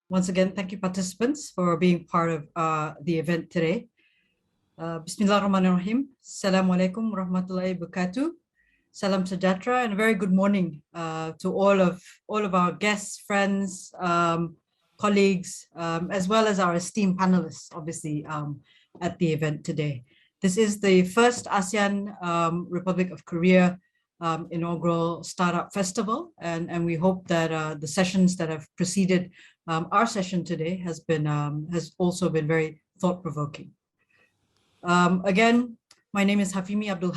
Once again, thank you participants for being part of the event today. Bismillahirrahmanirrahim. Assalamualaikum warahmatullahi wabarakatuh. Salam sejahtera and a very good morning to all of our guests, friends, colleagues, as well as our esteemed panelists, obviously, at the event today. This is the first ASEAN Republic of Korea inaugural Startup Festival, and we hope that the sessions that have preceded our session today has also been very thought-provoking. Again, my name is Hafimi Abdul,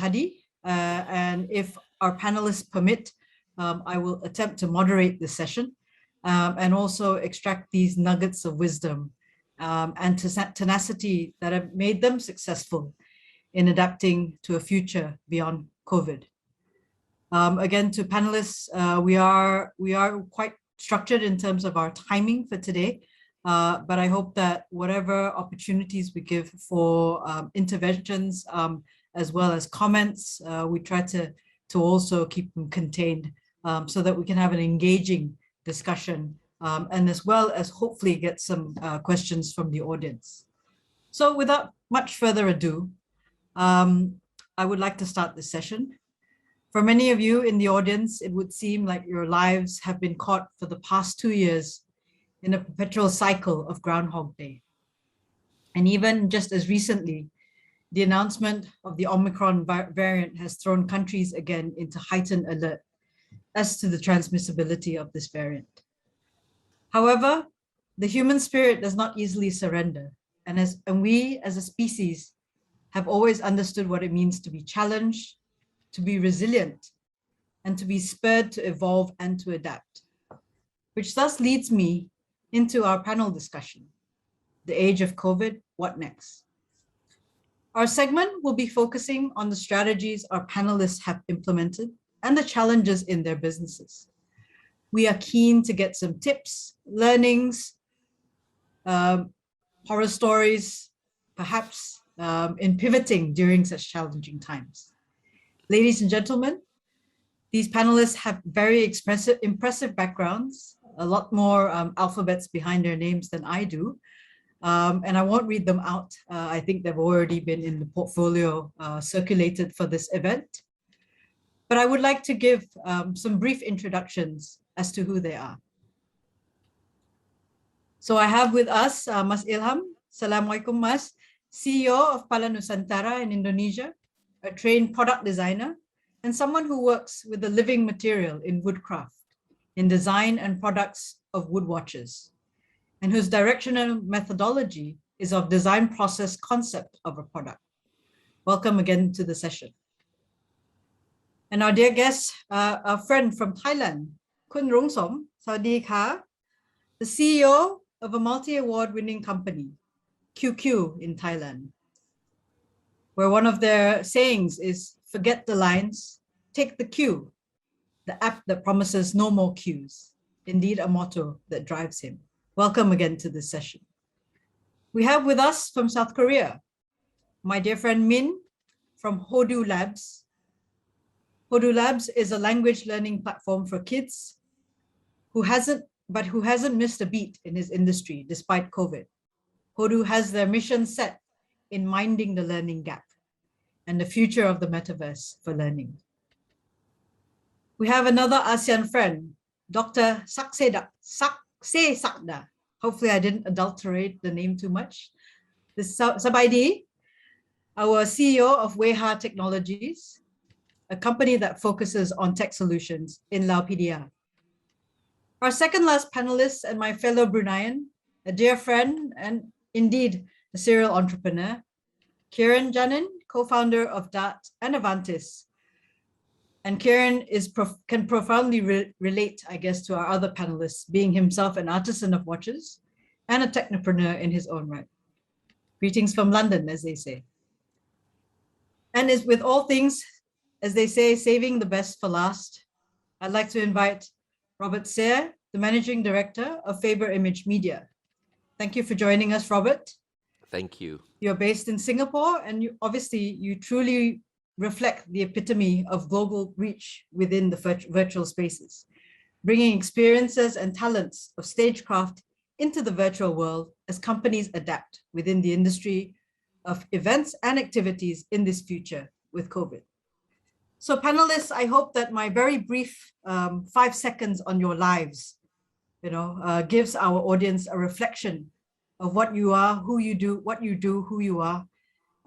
and if our panelists permit, I will attempt to moderate this session and also extract these nuggets of wisdom and tenacity that have made them successful in adapting to a future beyond COVID. Again, to panelists, we are quite structured in terms of our timing for today, but I hope that whatever opportunities we give for interventions as well as comments, we try to also keep them contained so that we can have an engaging discussion and as well as hopefully get some questions from the audience. So without much further ado, I would like to start this session. For many of you in the audience, it would seem like your lives have been caught for the past 2 years in a perpetual cycle of Groundhog Day. And even just as recently, the announcement of the Omicron variant has thrown countries again into heightened alert as to the transmissibility of this variant. However, the human spirit does not easily surrender, and we as a species have always understood what it means to be challenged, to be resilient, and to be spurred to evolve and to adapt, which thus leads me into our panel discussion, The Age of COVID, What Next? Our segment will be focusing on the strategies our panelists have implemented and the challenges in their businesses. We are keen to get some tips, learnings, horror stories, perhaps in pivoting during such challenging times. Ladies and gentlemen, these panelists have very impressive backgrounds, a lot more alphabets behind their names than I do. And I won't read them out. I think they've already been in the portfolio circulated for this event. But I would like to give some brief introductions as to who they are. So I have with us Mas Ilham. Assalamualaikum, Mas. CEO of Pala Nusantara in Indonesia, a trained product designer, and someone who works with the living material in woodcraft, in design and products of wood watches, and whose directional methodology is of design process concept of a product. Welcome again to the session. And our dear guest, a friend from Thailand, Kun Rungsun, Sawadee Ka, the CEO of a multi-award winning company, QQ in Thailand, where one of their sayings is, forget the lines, take the cue, the app that promises no more queues, indeed a motto that drives him. Welcome again to this session. We have with us from South Korea, my dear friend Min from Hooo Labs. Hooo Labs is a language learning platform for kids who hasn't missed a beat in his industry despite COVID. Hooo has their mission set in minding the learning gap and the future of the metaverse for learning. We have another ASEAN friend, Dr. Xaysackda. Hopefully I didn't adulterate the name too much. This Sabaidi, our CEO of Wayha Technologies, a company that focuses on tech solutions in Laupedia. Our second last panelist and my fellow Bruneian, a dear friend and indeed a serial entrepreneur, Keeran Janin, co-founder of DAT and Avantist. And Keeran can profoundly relate, I guess, to our other panelists, being himself an artisan of watches and a technopreneur in his own right. Greetings from London, as they say. And as with all things, as they say, saving the best for last, I'd like to invite Robert Seah, the Managing Director of Faber Image Media. Thank you for joining us, Robert. Thank you. You're based in Singapore, and you truly reflect the epitome of global reach within the virtual spaces, bringing experiences and talents of stagecraft into the virtual world as companies adapt within the industry of events and activities in this future with COVID. So panelists, I hope that my very brief 5 seconds on your lives, gives our audience a reflection of what you are, who you do, what you do, who you are,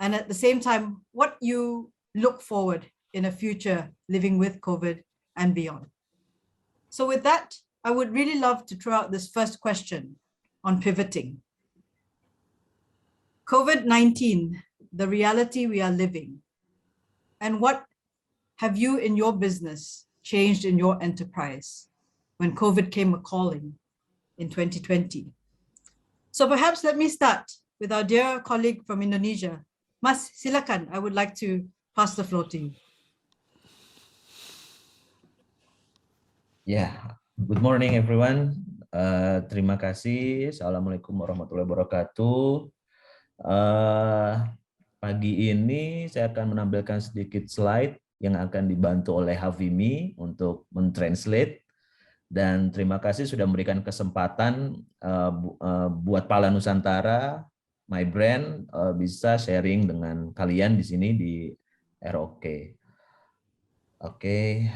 and at the same time, what you look forward in a future living with COVID and beyond. So with that, I would really love to throw out this first question on pivoting. COVID-19, the reality we are living, and what have you in your business changed in your enterprise when COVID came a-calling in 2020? So perhaps let me start with our dear colleague from Indonesia. Mas, silakan, I would like to pass the floor to you. Yeah, good morning everyone. Terima kasih. Assalamualaikum warahmatullahi wabarakatuh. Pagi ini saya akan menampilkan sedikit slide yang akan dibantu oleh Hafimi untuk mentranslate. Dan terima kasih sudah memberikan kesempatan buat Pala Nusantara, my brand, bisa sharing dengan kalian di sini di ROK. Oke.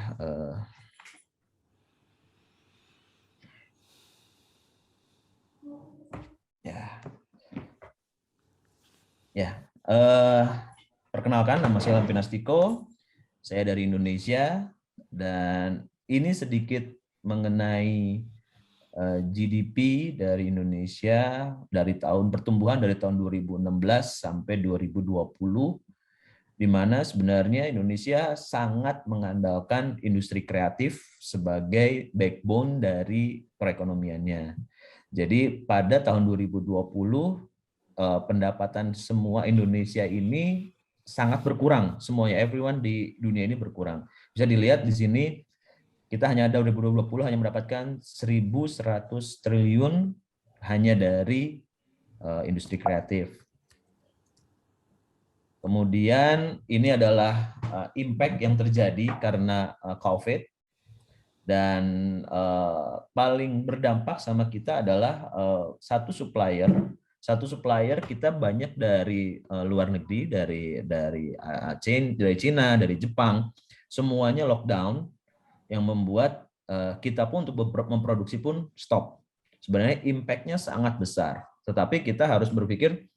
Perkenalkan, nama saya Ilham Pinastiko, saya dari Indonesia, dan ini sedikit mengenai GDP dari Indonesia dari pertumbuhan dari tahun 2016 sampai 2020, di mana sebenarnya Indonesia sangat mengandalkan industri kreatif sebagai backbone dari perekonomiannya. Jadi pada tahun 2020 pendapatan semua Indonesia ini sangat berkurang, semuanya, everyone di dunia ini berkurang. Bisa dilihat di sini, kita hanya ada 2020 hanya mendapatkan 1.100 triliun hanya dari industri kreatif. Kemudian ini adalah impact yang terjadi karena COVID, dan paling berdampak sama kita adalah satu supplier kita banyak dari luar negeri, dari Cina, dari Jepang, semuanya lockdown, yang membuat kita pun untuk memproduksi pun stop. Sebenarnya impact-nya sangat besar, tetapi kita harus berpikir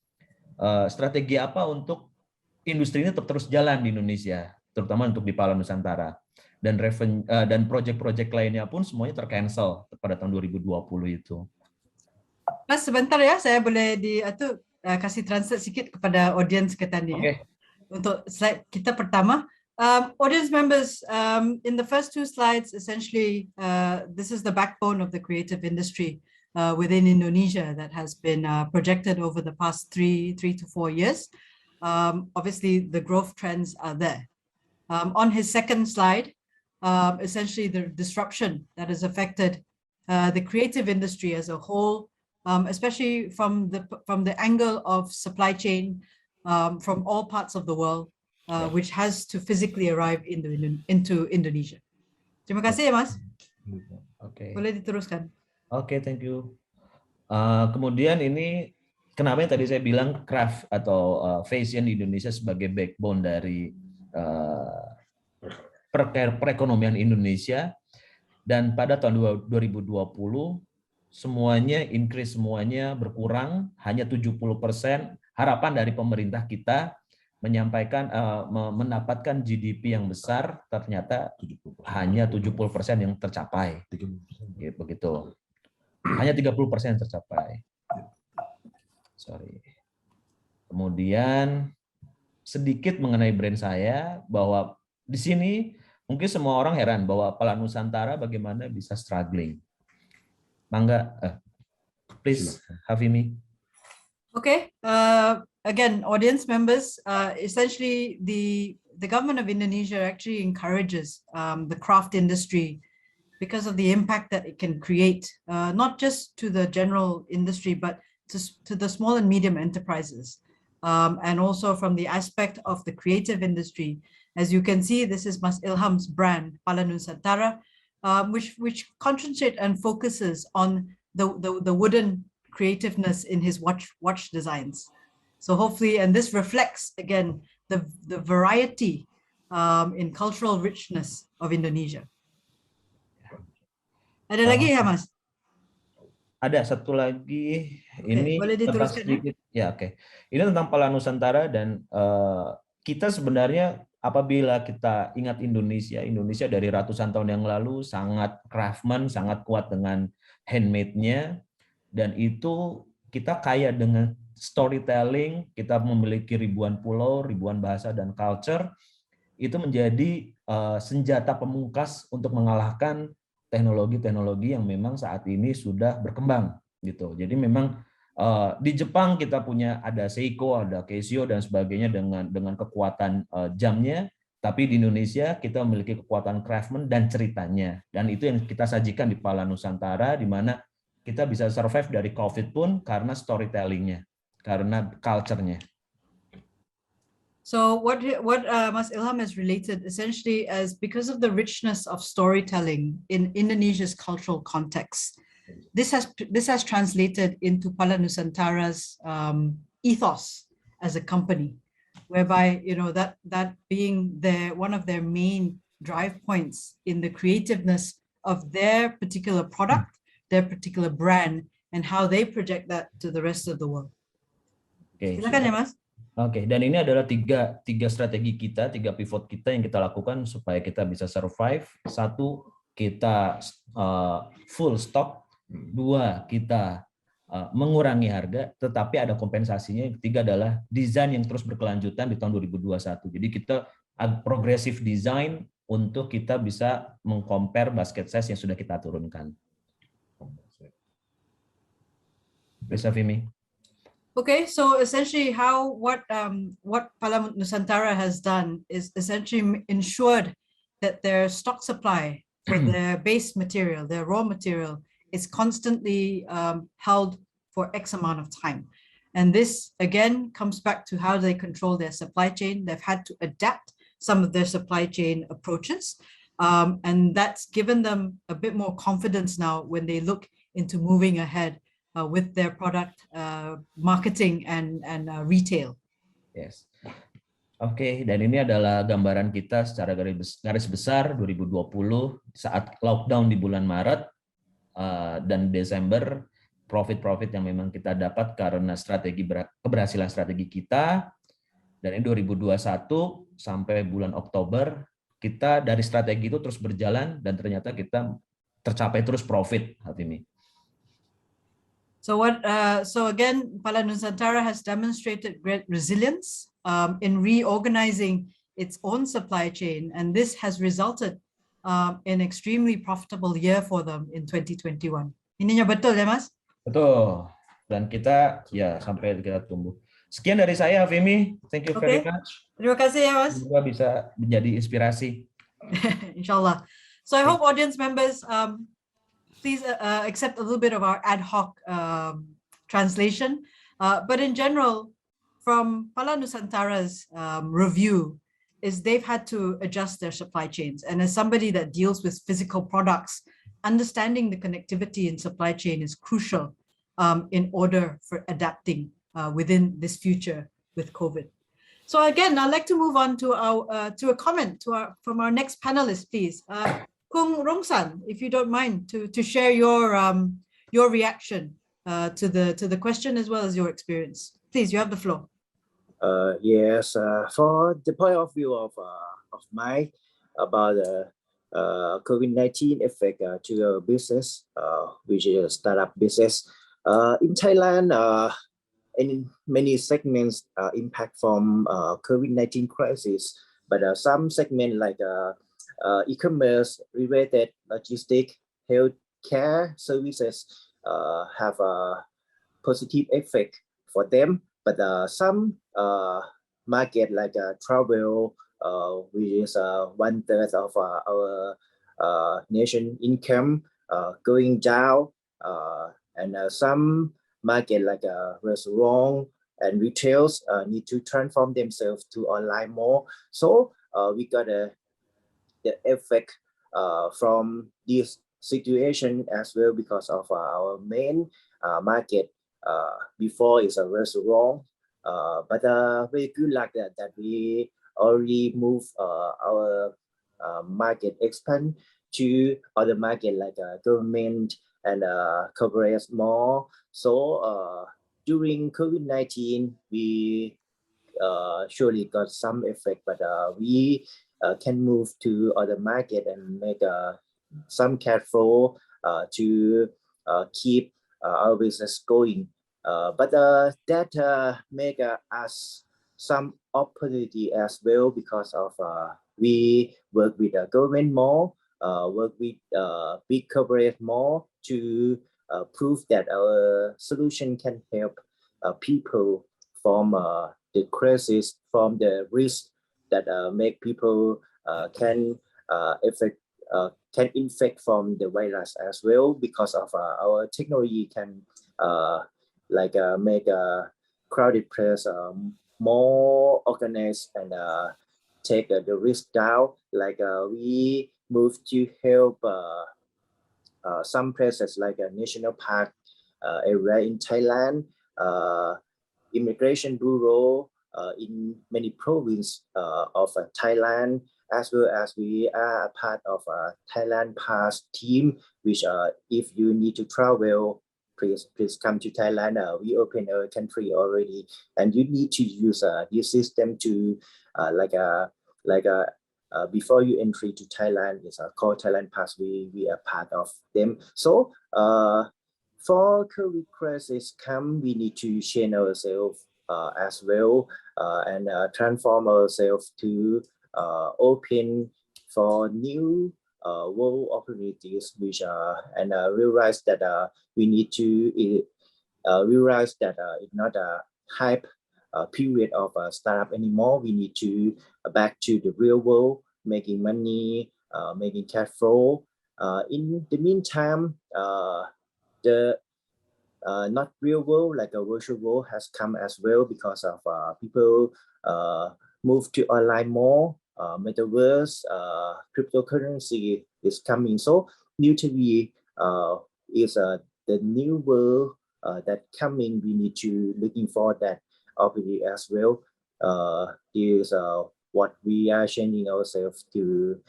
strategi apa untuk industri ini tetap terus jalan di Indonesia, terutama untuk di Pala Nusantara. Dan proyek-proyek lainnya pun semuanya tercancel pada tahun 2020 itu. Mas, sebentar ya, saya boleh kasih translate sedikit kepada audience kita nih. Okay. Untuk slide kita pertama, audience members, in the first 2 slides, essentially, this is the backbone of the creative industry within Indonesia that has been projected over the past 3 to 4 years. Obviously, the growth trends are there. On his second slide, essentially the disruption that has affected the creative industry as a whole, especially from the angle of supply chain from all parts of the world, which has to physically arrive into Indonesia. Terima kasih ya, Mas. Oke. Boleh diteruskan. Oke, thank you. Kemudian ini kenapa yang tadi saya bilang craft atau fashion di Indonesia sebagai backbone dari perekonomian Indonesia, dan pada tahun 2020 semuanya increase, semuanya berkurang, hanya 70%. Harapan dari pemerintah kita menyampaikan mendapatkan GDP yang besar, ternyata hanya 70% yang tercapai. Begitu. Hanya 30% tercapai. Sorry. Kemudian sedikit mengenai brand saya, bahwa di sini mungkin semua orang heran bahwa Pala Nusantara bagaimana bisa struggling. Mangga, please, Hafimi. Okay. Again, audience members, essentially the government of Indonesia actually encourages the craft industry because of the impact that it can create, not just to the general industry, but to the small and medium enterprises. And also from the aspect of the creative industry. As you can see, this is Mas Ilham's brand, Pala Nusantara, which concentrates and focuses on the wooden creativeness in his watch designs. So hopefully, and this reflects again the variety in cultural richness of Indonesia. Ada lagi ya, Mas? Ada satu lagi, ini boleh diteruskan, sedikit ya, oke. Ini tentang Pala Nusantara dan kita sebenarnya apabila kita ingat Indonesia dari ratusan tahun yang lalu sangat craftsman, sangat kuat dengan handmade-nya, dan itu kita kaya dengan storytelling, kita memiliki ribuan pulau, ribuan bahasa dan culture, itu menjadi senjata pemungkas untuk mengalahkan teknologi-teknologi yang memang saat ini sudah berkembang gitu. Jadi memang di Jepang kita punya ada Seiko, ada Casio dan sebagainya dengan kekuatan jamnya, tapi di Indonesia kita memiliki kekuatan craftsman dan ceritanya. Dan itu yang kita sajikan di Pala Nusantara, di mana kita bisa survive dari COVID pun karena storytelling-nya, karena culture-nya. So what Mas Ilham has related essentially as because of the richness of storytelling in Indonesia's cultural context, this has translated into Pala Nusantara's ethos as a company, whereby that being one of their main drive points in the creativeness of their particular product, their particular brand, and how they project that to the rest of the world. Silakan ya, Mas. Oke, dan ini adalah tiga strategi kita, 3 pivot kita yang kita lakukan supaya kita bisa survive. 1, kita full stock. 2, kita mengurangi harga, tetapi ada kompensasinya. Yang ketiga adalah desain yang terus berkelanjutan di tahun 2021. Jadi kita progressive design untuk kita bisa mengcompare basket size yang sudah kita turunkan. Bisa, Hafimi? Okay, so essentially what Pala Nusantara has done is essentially ensured that their stock supply for their base material, their raw material, is constantly held for X amount of time. And this again comes back to how they control their supply chain. They've had to adapt some of their supply chain approaches. And that's given them a bit more confidence now when they look into moving ahead with their product marketing and retail. Yes. Oke, dan ini adalah gambaran kita secara garis besar 2020 saat lockdown di bulan Maret dan Desember, profit yang memang kita dapat karena keberhasilan strategi kita. Dan ini 2021 sampai bulan Oktober kita dari strategi itu terus berjalan dan ternyata kita tercapai terus profit, Hafimi. So again, Pala Nusantara has demonstrated great resilience in reorganizing its own supply chain, and this has resulted in extremely profitable year for them in 2021. Ininya betul ya, Mas? Betul. Dan kita ya sampai kita tumbuh. Sekian dari saya, Hafimi. Thank you very much. Terima kasih ya, Mas. Semoga bisa menjadi inspirasi. Inshallah. So I hope audience members please accept a little bit of our ad hoc translation. But in general, from Pala Nusantara's review, is they've had to adjust their supply chains. And as somebody that deals with physical products, understanding the connectivity in supply chain is crucial in order for adapting within this future with COVID. So again, I'd like to move on to a comment from our next panelist, please. Kung Rungsun, if you don't mind to share your reaction to the question as well as your experience. Please, you have the floor. Yes, for the point of view of Mike about the COVID-19 effect to your business, which is a startup business. In Thailand, in many segments impact from COVID-19 crisis, but some segment like e-commerce related logistic, healthcare services have a positive effect for them. But some market like travel, which is 1/3 of our nation income, going down, and some market like restaurant and retails need to transform themselves to online more. So we got the effect from this situation as well because of our main market before it's a restaurant. But very good luck that we already move our market expand to other market like government and corporate more. So during COVID-19, we surely got some effect, but we can move to other market and make some cash flow to keep our business going. But that make us some opportunity as well because of we work with the government more, work with big corporate more to prove that our solution can help people from the crisis, from the risk that make people can infect from the virus as well, because of our technology can make a crowded place more organized and take the risk down. Like we move to help some places like a national park area in Thailand, immigration bureau in many provinces of Thailand, as well as we are a part of a Thailand Pass team, which if you need to travel, please come to Thailand. We open our country already, and you need to use this system to before you entry to Thailand. It's called Thailand Pass. We are part of them. So for COVID crisis come, we need to change ourselves as well and transform ourselves to open for new world opportunities, which and realize that we need to realize that it's not a hype period of a startup anymore. We need to back to the real world, making money, making cash flow. In the meantime, the not real world, like a virtual world, has come as well because of people move to online more. Metaverse, cryptocurrency is coming. So new TV is the new world that coming. We need to looking for that opportunity as well. This is what we are changing ourselves to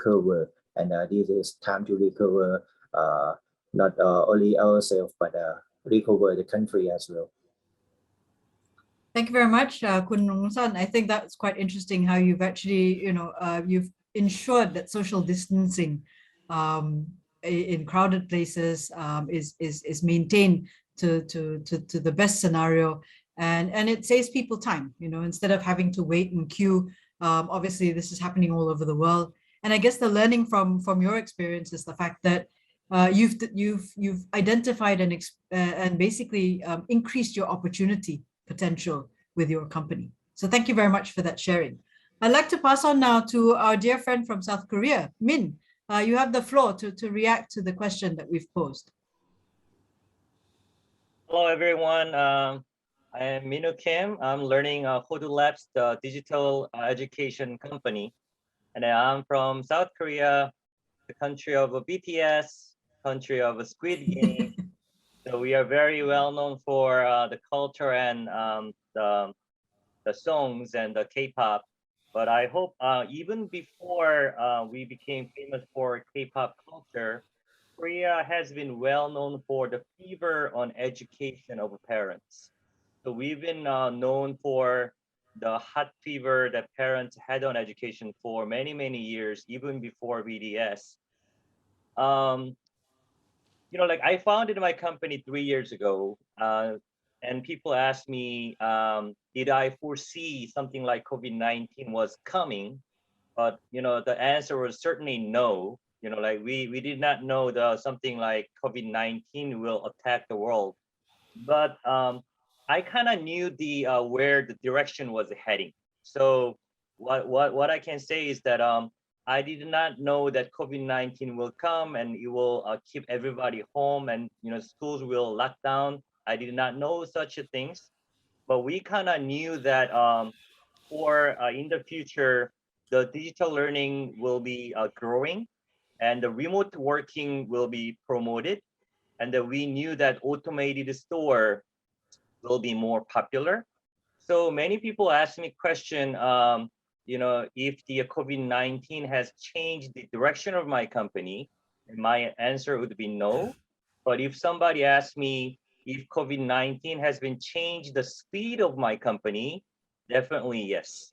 cover, and this is time to recover not only ourselves but recover the country as well. Thank you very much, Kun Rungsun. I think that's quite interesting how you've actually, you've ensured that social distancing in crowded places is maintained to the best scenario, and it saves people time. Instead of having to wait in queue. Obviously, this is happening all over the world, and I guess the learning from your experience is the fact that you've identified and basically increased your opportunity potential with your company. So thank you very much for that sharing. I'd like to pass on now to our dear friend from South Korea, Min. You have the floor to react to the question that we've posed. Hello, everyone. I am Minwoo Kim. I'm learning Hooo Labs, the digital education company. And I'm from South Korea, the country of BTS, country of Squid Game. So we are very well known for the culture and the songs and the K-pop. But I hope even before we became famous for K-pop culture, Korea has been well known for the fever on education of parents. So we've been known for the hot fever that parents had on education for many, many years, even before BTS. Like I founded my company 3 years ago, and people asked me, did I foresee something like COVID-19 was coming? But, the answer was certainly no. Like we did not know something like COVID-19 will attack the world. But I kind of knew where the direction was heading. So what I can say is that I did not know that COVID-19 will come and it will keep everybody home and schools will lock down. I did not know such things, but we kind of knew that in the future, the digital learning will be growing and the remote working will be promoted. And that we knew that automated store will be more popular. So many people ask me question, if the COVID-19 has changed the direction of my company, my answer would be no. But if somebody asks me if COVID-19 has been changed the speed of my company, definitely yes.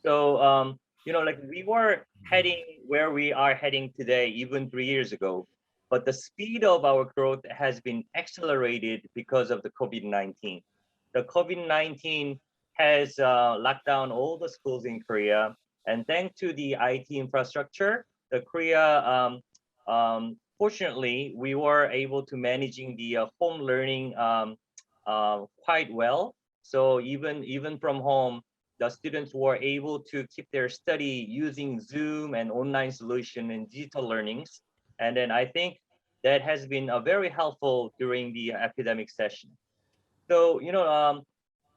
So, like we were heading where we are heading today, even 3 years ago, but the speed of our growth has been accelerated because of the COVID-19. The COVID-19 has locked down all the schools in Korea, and thanks to the IT infrastructure, the Korea, fortunately, we were able to managing the home learning quite well. So even from home, the students were able to keep their study using Zoom and online solution and digital learnings. And then I think that has been very helpful during the academic session. So,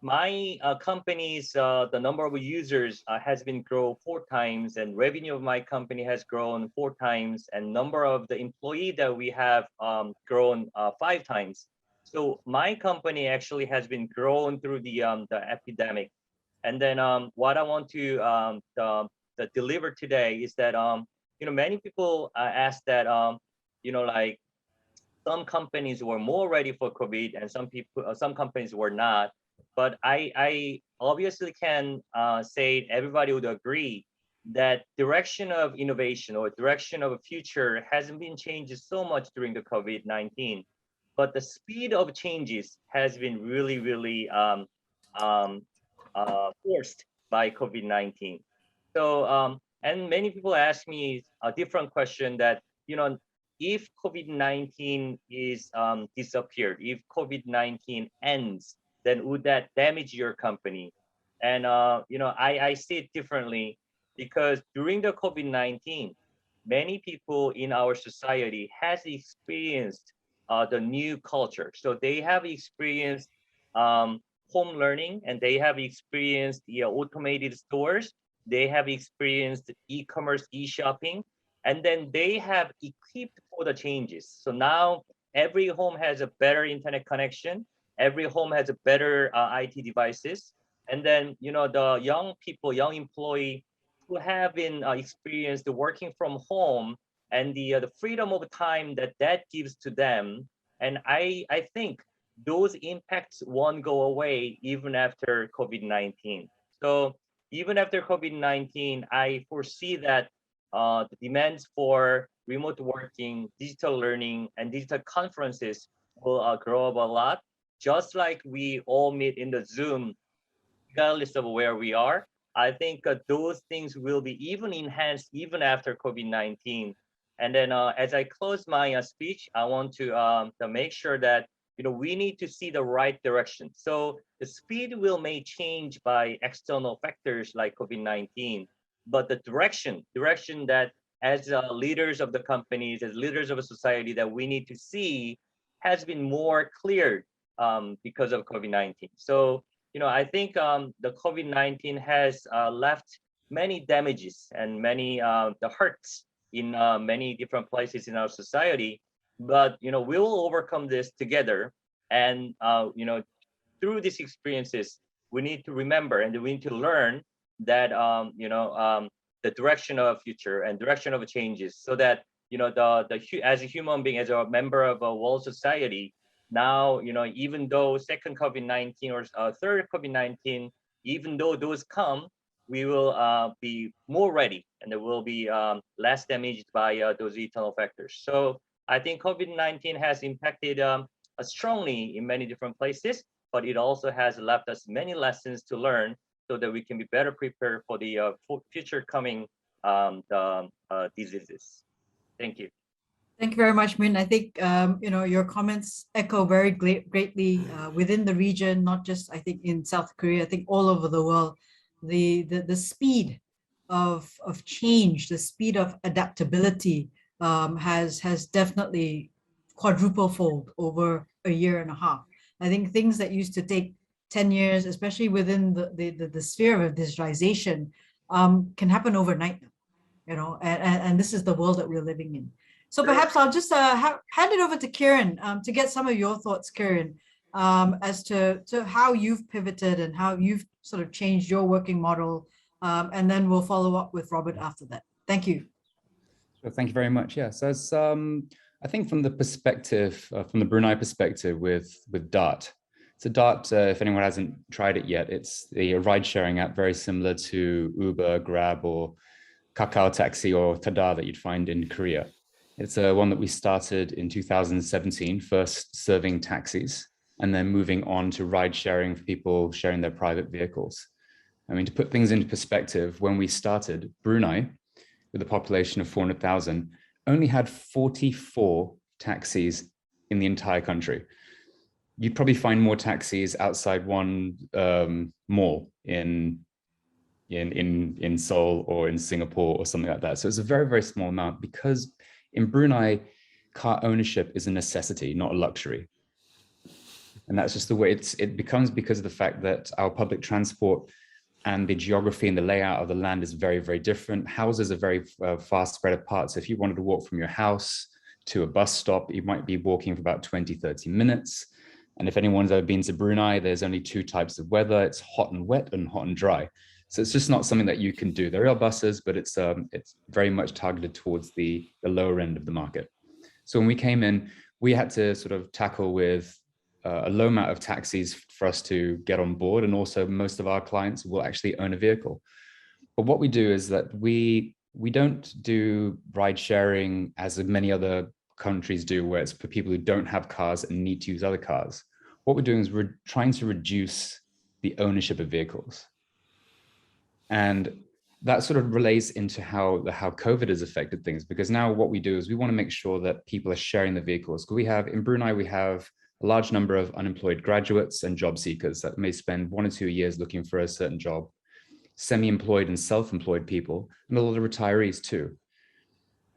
my company's, the number of users has been grown 4 times, and revenue of my company has grown 4 times, and number of the employee that we have grown 5 times. So my company actually has been grown through the epidemic. And then what I want to deliver today is that, many people ask that, like some companies were more ready for COVID and some companies were not. But I obviously can say everybody would agree that direction of innovation or direction of a future hasn't been changed so much during the COVID-19, but the speed of changes has been really, really forced by COVID-19. So, and many people ask me a different question that, if COVID-19 is disappeared, if COVID-19 ends, then would that damage your company? And, I see it differently, because during the COVID-19, many people in our society has experienced the new culture. So they have experienced home learning, and they have experienced the automated stores. They have experienced e-commerce, e-shopping, and then they have equipped for the changes. So now every home has a better internet connection. Every home has a better IT devices. And then, the young people, young employee who have been experienced working from home and the freedom of time that gives to them. And I think those impacts won't go away even after COVID-19. So even after COVID-19, I foresee that the demands for remote working, digital learning, and digital conferences will grow up a lot. Just like we all meet in the Zoom, regardless of where we are, I think those things will be even enhanced even after COVID-19. And then as I close my speech, I want to make sure that we need to see the right direction. So the speed may change by external factors like COVID-19, but the direction that as leaders of the companies, as leaders of a society, that we need to see has been more clear because of COVID-19. So, I think the COVID-19 has left many damages and many the hurts in many different places in our society. But we will overcome this together. And through these experiences, we need to remember and we need to learn that the direction of future and direction of changes, so that as a human being, as a member of a world society, now even though second COVID-19 or third COVID-19, even though those come, we will be more ready, and there will be less damaged by those external factors. So I think COVID-19 has impacted strongly in many different places, but it also has left us many lessons to learn so that we can be better prepared for the future coming diseases. Thank you. Thank you very much, Min. I think your comments echo very greatly within the region, not just I think in South Korea. I think all over the world, the speed of change, the speed of adaptability has definitely quadruple-fold over a year and a half. I think things that used to take 10 years, especially within the sphere of digitalization, can happen overnight, and this is the world that we're living in. So perhaps I'll just hand it over to Keeran to get some of your thoughts, Keeran. as to how you've pivoted and how you've sort of changed your working model. And then we'll follow up with Robert after that. Thank you. Well, thank you very much. Yeah, so as, I think from the perspective, from the Brunei perspective with Dart. So Dart, if anyone hasn't tried it yet, it's the ride sharing app very similar to Uber, Grab, or Kakao Taxi or Tada that you'd find in Korea. It's one that we started in 2017, first serving taxis and then moving on to ride sharing for people sharing their private vehicles. I mean, to put things into perspective, when we started, Brunei, with a population of 400,000, only had 44 taxis in the entire country. You'd probably find more taxis outside one mall in Seoul or in Singapore or something like that. So it's a very, very small amount, because in Brunei, car ownership is a necessity, not a luxury. And that's just the way it becomes, because of the fact that our public transport and the geography and the layout of the land is very, very different. Houses are very far spread apart. So if you wanted to walk from your house to a bus stop, you might be walking for about 20, 30 minutes. And if anyone's ever been to Brunei, there's only two types of weather. It's hot and wet and hot and dry. So it's just not something that you can do. There are buses, but it's very much targeted towards the lower end of the market. So when we came in, we had to sort of tackle with a low amount of taxis for us to get on board. And also most of our clients will actually own a vehicle. But what we do is that we don't do ride sharing as many other countries do, where it's for people who don't have cars and need to use other cars. What we're doing is we're trying to reduce the ownership of vehicles. And that sort of relates into how COVID has affected things, because now what we do is we want to make sure that people are sharing the vehicles. Because in Brunei, we have a large number of unemployed graduates and job seekers that may spend 1 or 2 years looking for a certain job, semi-employed and self-employed people, and a lot of retirees too.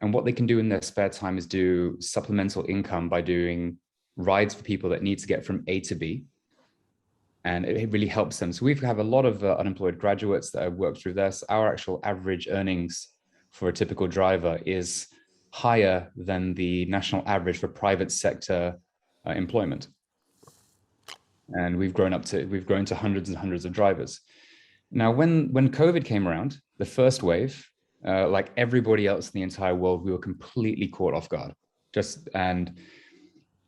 And what they can do in their spare time is do supplemental income by doing rides for people that need to get from A to B. And it really helps them. So we have a lot of unemployed graduates that have worked through this. Our actual average earnings for a typical driver is higher than the national average for private sector employment. And we've grown to hundreds and hundreds of drivers. Now, when COVID came around, the first wave, like everybody else in the entire world, we were completely caught off guard. And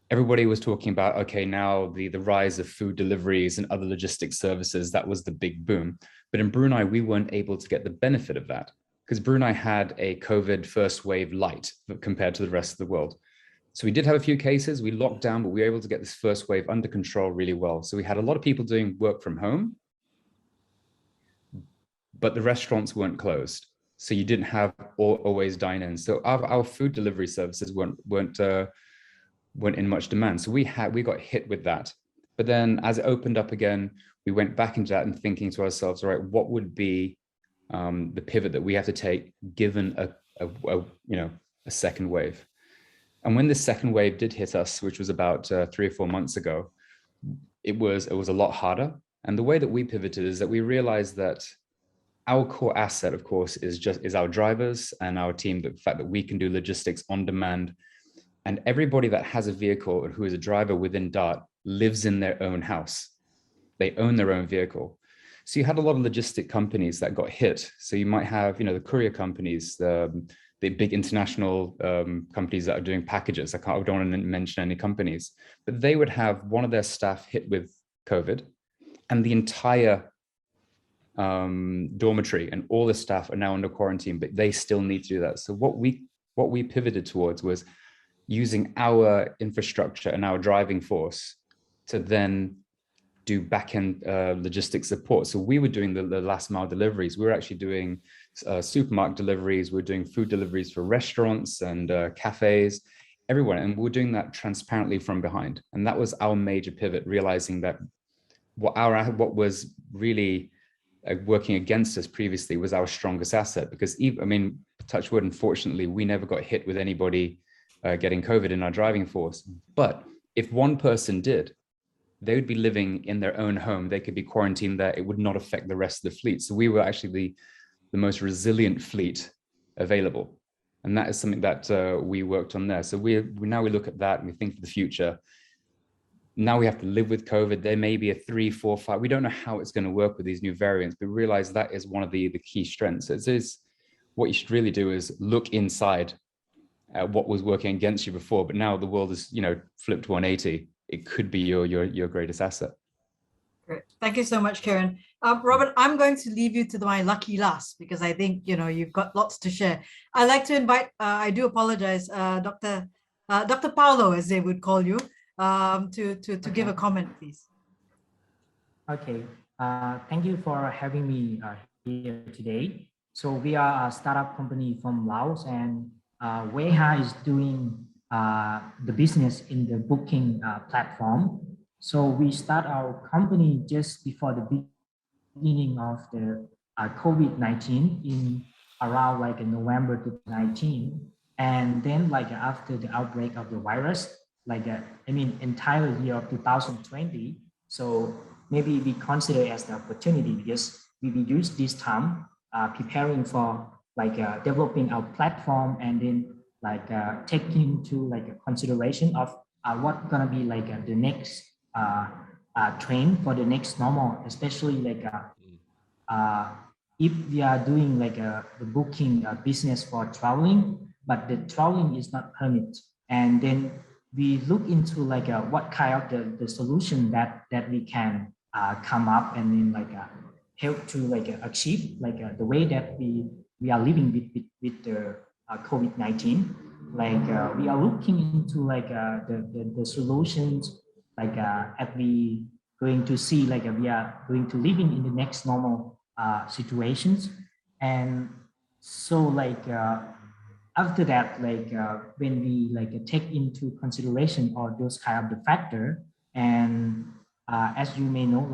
everybody was talking about, okay, now the rise of food deliveries and other logistics services, that was the big boom. But in Brunei, we weren't able to get the benefit of that, because Brunei had a COVID first wave light compared to the rest of the world. So we did have a few cases, we locked down, but we were able to get this first wave under control really well. So we had a lot of people doing work from home, but the restaurants weren't closed. So you didn't have always dine in. So our food delivery services weren't in much demand. So we got hit with that. But then as it opened up again, we went back into that and thinking to ourselves, all right, what would be the pivot that we have to take given a second wave? And when this second wave did hit us, which was about 3 or 4 months ago, it was a lot harder. And the way that we pivoted is that we realized that our core asset, of course, is our drivers and our team, the fact that we can do logistics on demand. And everybody that has a vehicle and who is a driver within Dart lives in their own house. They own their own vehicle. So you had a lot of logistic companies that got hit. So you might have, the courier companies, the big international companies that are doing packages. I don't want to mention any companies, but they would have one of their staff hit with COVID, and the entire dormitory and all the staff are now under quarantine, but they still need to do that. So what we pivoted towards was using our infrastructure and our driving force to then do back-end logistics support. So we were doing the last mile deliveries. We were actually doing supermarket deliveries. We were doing food deliveries for restaurants and cafes, everyone. And we were doing that transparently from behind. And that was our major pivot, realizing that what was really working against us previously was our strongest asset. Because touch wood, unfortunately, we never got hit with anybody getting COVID in our driving force. But if one person did, they would be living in their own home. They could be quarantined there. It would not affect the rest of the fleet. So we were actually the most resilient fleet available. And that is something that we worked on there. So we now look at that and we think for the future. now we have to live with COVID. There may be a 3, 4, 5. We don't know how it's going to work with these new variants, but realize that is one of the key strengths. It is what you should really do is look inside at what was working against you before, but now the world is, flipped 180. It could be your greatest asset. Great. Thank you so much, Keeran. Robert, I'm going to leave you to my lucky last because I think, you've got lots to share. I'd like to invite, I do apologize, Dr. Paulo, as they would call you, to give a comment, please. Okay. Thank you for having me here today. So we are a startup company from Laos, and Wayha is doing the business in the booking platform. So we start our company just before the beginning of the COVID-19 in around November 2019. And then after the outbreak of the virus, entire year of 2020. So maybe we consider as the opportunity because we use this time preparing for developing our platform and then taking into a consideration of what gonna be the next trend for the next normal, especially if we are doing the booking business for traveling, but the traveling is not permitted, and then we look into what kind of the solution that we can come up and then help to achieve the way that we are living with the COVID-19. We are looking into the solutions as we going to see we are going to living in the next normal situations. And so after that when we take into consideration all those kind of the factor, and as you may know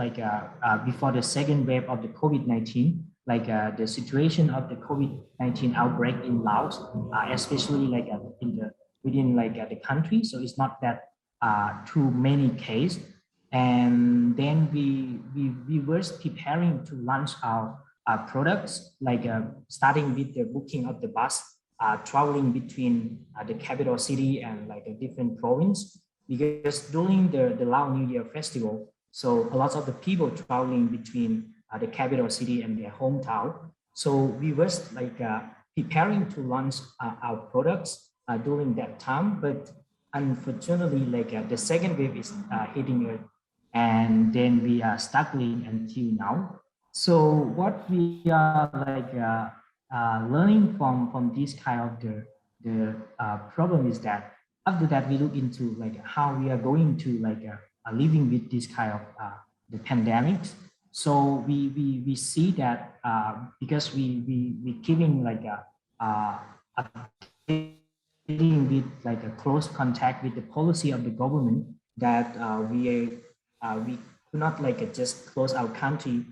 before the second wave of the COVID-19, the situation of the COVID-19 outbreak in Laos, especially within the country, so it's not that too many cases. And then we were preparing to launch our products, starting with the booking of the bus, traveling between the capital city and a different province, because during the Lao New Year festival, so a lot of the people traveling between the capital city and their hometown. So we were preparing to launch our products during that time, but unfortunately the second wave is hitting us, and then we are struggling until now. So what we are learning from this kind of the problem is that after that we look into how we are going to living with this kind of the pandemics. So we see that because we keeping with a close contact with the policy of the government, that we could not just close our country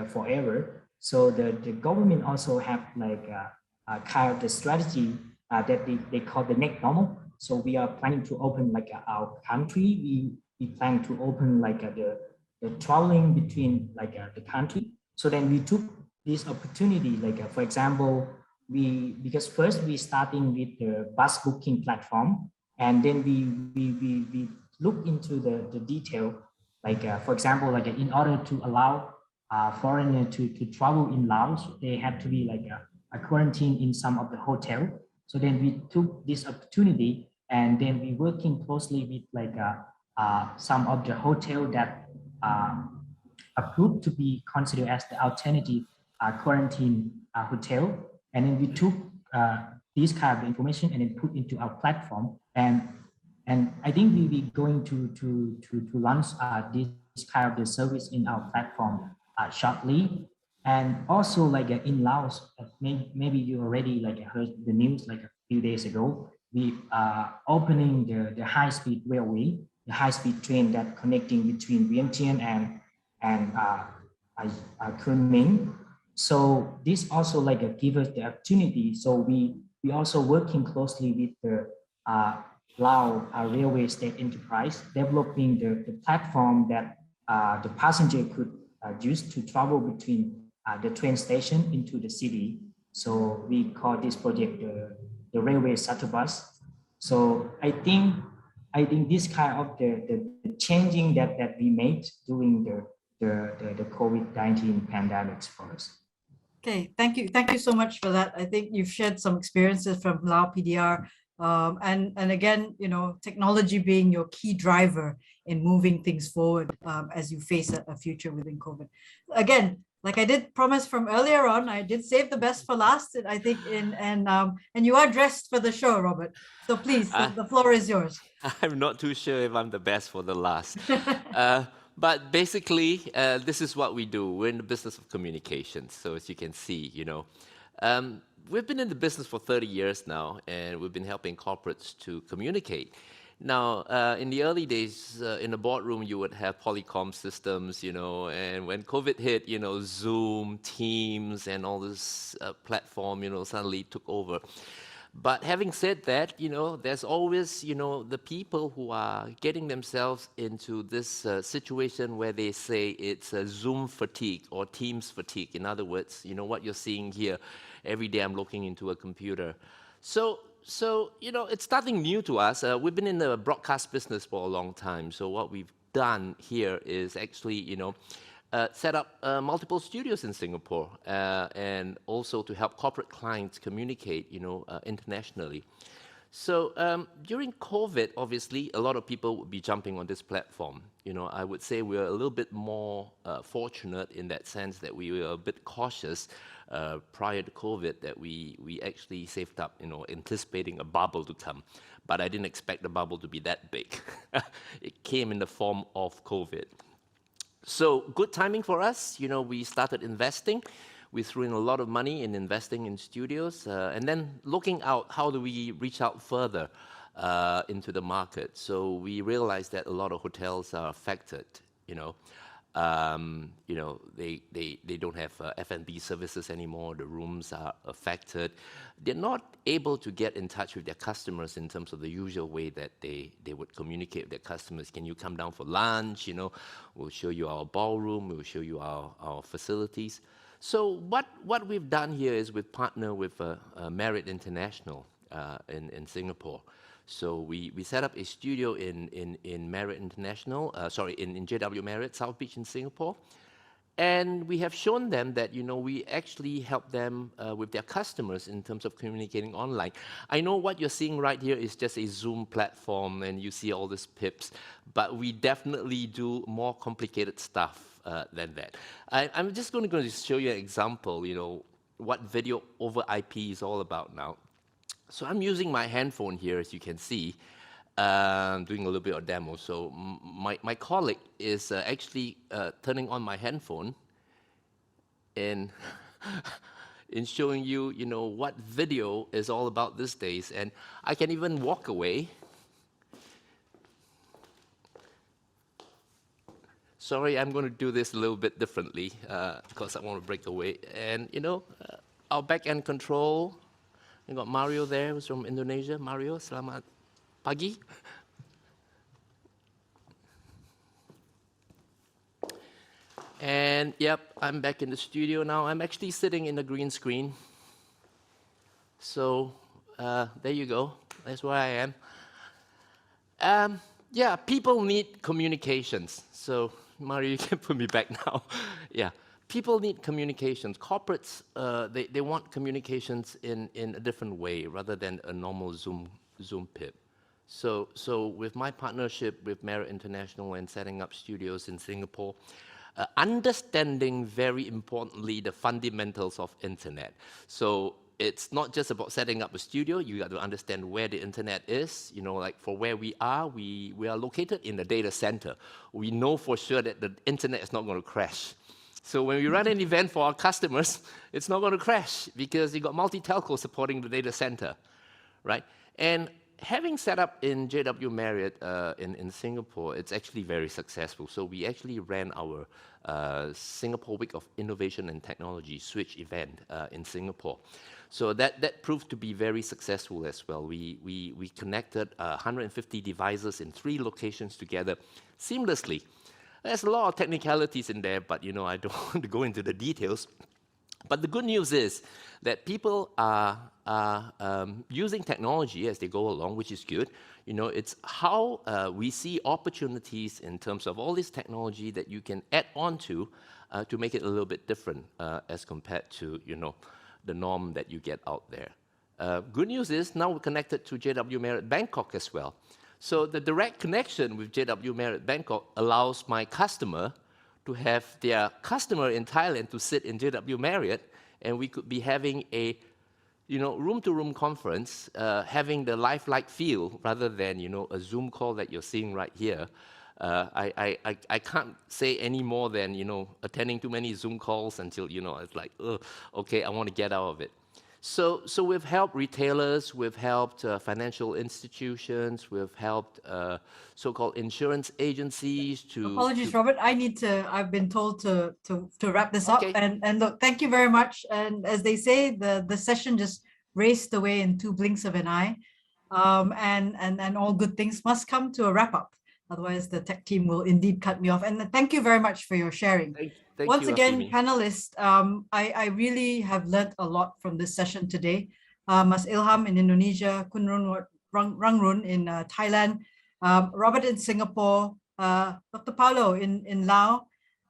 forever. So the government also have a kind of the strategy that they call the next normal. So we are planning to open our country. We plan to open the traveling between the country. So then we took this opportunity, for example, because first we starting with the bus booking platform, and then we look into the detail, for example, in order to allow foreigner to travel in Laos, they had to be a quarantine in some of the hotel. So then we took this opportunity, and then we working closely with some of the hotel that approved to be considered as the alternative quarantine hotel. And then we took this kind of information and then put into our platform. And I think we will going to launch this kind of the service in our platform shortly. And also in Laos, maybe you already heard the news a few days ago, we are opening the high-speed railway, the high-speed train that connecting between Vientiane and Kunming. So this also give us the opportunity. So we also working closely with the Lao Railway State Enterprise, developing the platform that the passenger could use to travel between the train station into the city. So we call this project the Railway Shuttle Bus. So I think I think this kind of the changing that we made during the COVID-19 pandemics for us. Okay, thank you so much for that. I think you've shared some experiences from Lao PDR, and again, you know, technology being your key driver in moving things forward as you face a future within COVID. Again, like I did promise from earlier on, I did save the best for last. I think and you are dressed for the show, Robert. So please, the floor is yours. I'm not too sure if I'm the best for the last. But basically, this is what we do. We're in the business of communications. So as you can see, you know, we've been in the business for 30 years now, and we've been helping corporates to communicate. Now, in the early days, in the boardroom, you would have polycom systems, you know, and when COVID hit, you know, Zoom, Teams, and all this platform, you know, suddenly took over. But having said that, you know, there's always, you know, the people who are getting themselves into this situation where they say it's a Zoom fatigue or Teams fatigue. In other words, you know, what you're seeing here, every day I'm looking into a computer. So you know, it's nothing new to us. We've been in the broadcast business for a long time. So what we've done here is actually, you know, set up multiple studios in Singapore and also to help corporate clients communicate, you know, internationally. So during COVID, obviously, a lot of people would be jumping on this platform. You know, I would say we're a little bit more fortunate in that sense that we were a bit cautious prior to COVID, that we actually saved up, you know, anticipating a bubble to come. But I didn't expect the bubble to be that big. It came in the form of COVID. So good timing for us. You know, we started investing. We threw in a lot of money in investing in studios, and then looking out, how do we reach out further into the market? So we realized that a lot of hotels are affected. You know, they don't have F&B services anymore. The rooms are affected. They're not able to get in touch with their customers in terms of the usual way that they would communicate with their customers. Can you come down for lunch? You know, we'll show you our ballroom. We'll show you our facilities. So what we've done here is we've partnered with Marriott International in Singapore. So we set up a studio in Marriott International, in JW Marriott South Beach in Singapore. And we have shown them that, you know, we actually help them with their customers in terms of communicating online. I know what you're seeing right here is just a Zoom platform and you see all these pips, but we definitely do more complicated stuff than that. I'm just going to show you an example, you know, what video over IP is all about now. So I'm using my handphone here, as you can see, doing a little bit of demo. So my colleague is actually turning on my handphone and in showing you, you know, what video is all about these days. And I can even walk away. Sorry, I'm going to do this a little bit differently because I want to break away. And, you know, our back-end control. We got Mario there, who's from Indonesia. Mario, selamat pagi. And yep, I'm back in the studio now. I'm actually sitting in the green screen. So there you go. That's where I am. Yeah, people need communications. So Mario, you can put me back now. Yeah. People need communications. Corporates, they want communications in a different way rather than a normal Zoom pip. So with my partnership with Marriott International and setting up studios in Singapore, understanding very importantly the fundamentals of internet. So it's not just about setting up a studio. You got to understand where the internet is. You know, like for where we are located in the data center. We know for sure that the internet is not going to crash. So when we run an event for our customers, it's not going to crash because you got multi-telco supporting the data center, right? And having set up in JW Marriott in Singapore, it's actually very successful. So we actually ran our Singapore Week of Innovation and Technology Switch event in Singapore. So that proved to be very successful as well. We connected 150 devices in 3 locations together seamlessly. There's a lot of technicalities in there, but you know, I don't want to go into the details. But the good news is that people are are using technology as they go along, which is good. It's how we see opportunities in terms of all this technology that you can add on to make it a little bit different as compared to, the norm that you get out there. Good news is now we're connected to JW Marriott Bangkok as well. So the direct connection with JW Marriott Bangkok allows my customer to have their customer in Thailand to sit in JW Marriott, and we could be having a room-to-room conference, having the lifelike feel rather than a Zoom call that you're seeing right here. I can't say any more than attending too many Zoom calls until it's like, okay, I want to get out of it. So we've helped retailers, we've helped financial institutions, we've helped so-called insurance agencies to... Apologies, Robert. I've been told to wrap this up. And look, thank you very much. And as they say, the session just raced away in 2 blinks of an eye. And all good things must come to a wrap up. Otherwise, the tech team will indeed cut me off. And thank you very much for your sharing. Thank Once you, again, Hafimi. panelists, I really have learnt a lot from this session today. Mas Ilham in Indonesia, Rungsun in Thailand, Robert in Singapore, Dr. Paulo in Laos,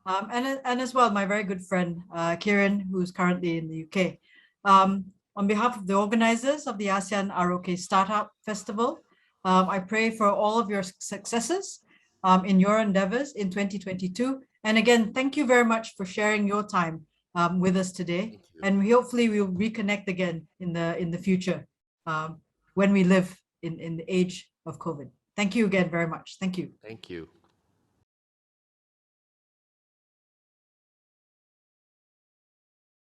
and as well my very good friend Keeran, who's currently in the UK. On behalf of the organizers of the ASEAN ROK Startup Festival, I pray for all of your successes in your endeavors in 2022. And again, thank you very much for sharing your time with us today. And hopefully we'll reconnect again in the future when we live in the age of COVID. Thank you again very much. Thank you. Thank you.